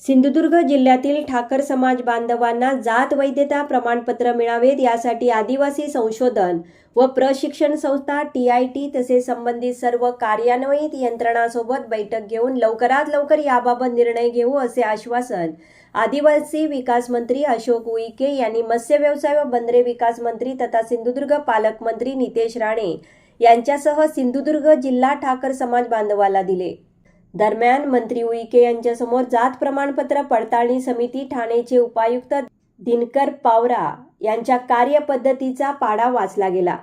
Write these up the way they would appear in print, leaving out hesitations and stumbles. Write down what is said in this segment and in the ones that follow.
सिंधुदुर्ग जिल्ह्यातील ठाकर समाज बांधवांना जात वैधता प्रमाणपत्र मिळावेत यासाठी आदिवासी संशोधन व प्रशिक्षण संस्था TIT तसेच संबंधित सर्व कार्यान्वित यंत्रणांसोबत बैठक घेऊन लवकरात लवकर याबाबत निर्णय घेऊ असे आश्वासन आदिवासी विकास मंत्री अशोक उईके यांनी मत्स्य व्यवसाय व बंदरे विकास मंत्री तथा सिंधुदुर्ग पालकमंत्री नितेश राणे यांच्यासह सिंधुदुर्ग जिल्हा ठाकर समाज बांधवाला दिले। दरम्यान मंत्री उईके यांच्यासमोर जात प्रमाणपत्र पडताळणी समिती ठाणेचे उपायुक्त दिनकर पावरा यांच्या कार्यपद्धतीचा पाढा वाचला गेला।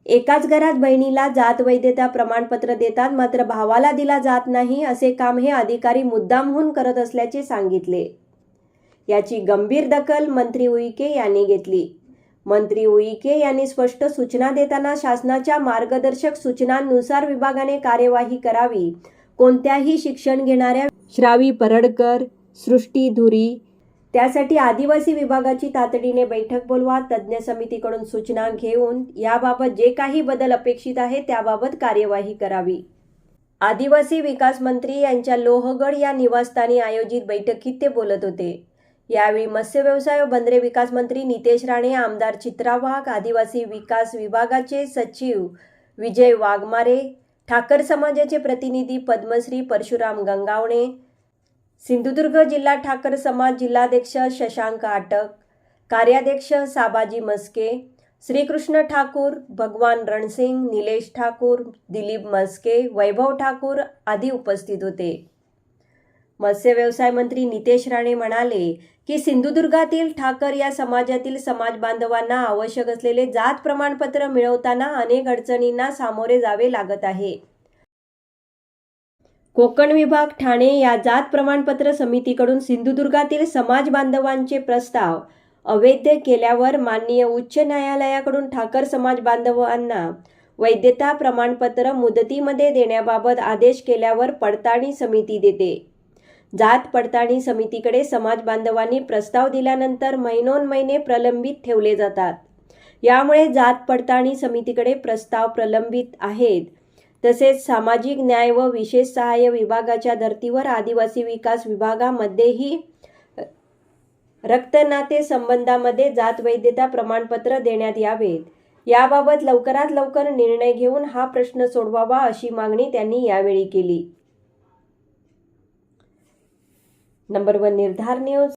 एकाच घरात बहिणीला जात वैधता प्रमाणपत्र देतात मात्र भावाला दिला जात नाही असे काम हे अधिकारी मुद्दामहून करत असल्याचे सांगितले। याची गंभीर दखल मंत्री उईके यांनी घेतली। मंत्री उईके यांनी स्पष्ट सूचना देताना शासनाच्या मार्गदर्शक सूचनांनुसार विभागाने कार्यवाही करावी। कोणत्याही शिक्षण घेणाऱ्या श्रावी परडकर, सृष्टी धुरी त्यासाठी आदिवासी विभागाची तातडीने बैठक बोलवा। तज्ज्ञ समितीकडून सूचना घेऊन याबाबत जे काही बदल अपेक्षित आहे त्याबाबत कार्यवाही करावी। आदिवासी विकास मंत्री यांच्या लोहगड या निवासस्थानी आयोजित बैठकीत ते बोलत होते। यावेळी मत्स्य व्यवसाय व बंदरे विकास मंत्री नितेश राणे, आमदार चित्रा वाघ, आदिवासी विकास विभागाचे सचिव विजय वाघमारे, ठाकर समाजाचे प्रतिनिधी पद्मश्री परशुराम गंगावणे, सिंधुदुर्ग जिल्हा ठाकर समाज जिल्हाध्यक्ष शशांक आटक, कार्याध्यक्ष साबाजी मस्के, श्रीकृष्ण ठाकूर, भगवान रणसिंग, निलेश ठाकूर, दिलीप मस्के, वैभव ठाकूर आदी उपस्थित होते। मत्स्य व्यवसाय मंत्री नितेश राणे म्हणाले की सिंधुदुर्गातील ठाकर या समाजातील समाज बांधवांना आवश्यक असलेले जात प्रमाणपत्र मिळवताना अनेक अडचणींना सामोरे जावे लागत आहे। कोकण विभाग ठाणे या जात प्रमाणपत्र समितीकडून सिंधुदुर्गातील समाज बांधवांचे प्रस्ताव अवैध केल्यावर माननीय उच्च न्यायालयाकडून ठाकर समाज बांधवांना वैधता प्रमाणपत्र मुदतीमध्ये देण्याबाबत आदेश केल्यावर पडताळणी समिती देते। जात पडताळणी समितीकडे समाज बांधवांनी प्रस्ताव दिल्यानंतर महिनोन्महिने प्रलंबित ठेवले जातात। यामुळे जात पडताळणी समितीकडे प्रस्ताव प्रलंबित आहेत। तसेच सामाजिक न्याय व विशेष सहाय्य विभागाच्या धर्तीवर आदिवासी विकास विभागामध्येही रक्तनाते संबंधामध्ये जात वैधता प्रमाणपत्र देण्यात यावेत। याबाबत लवकरात लवकर निर्णय घेऊन हा प्रश्न सोडवावा अशी मागणी त्यांनी यावेळी केली। नंबर 1 निर्धार न्यूज।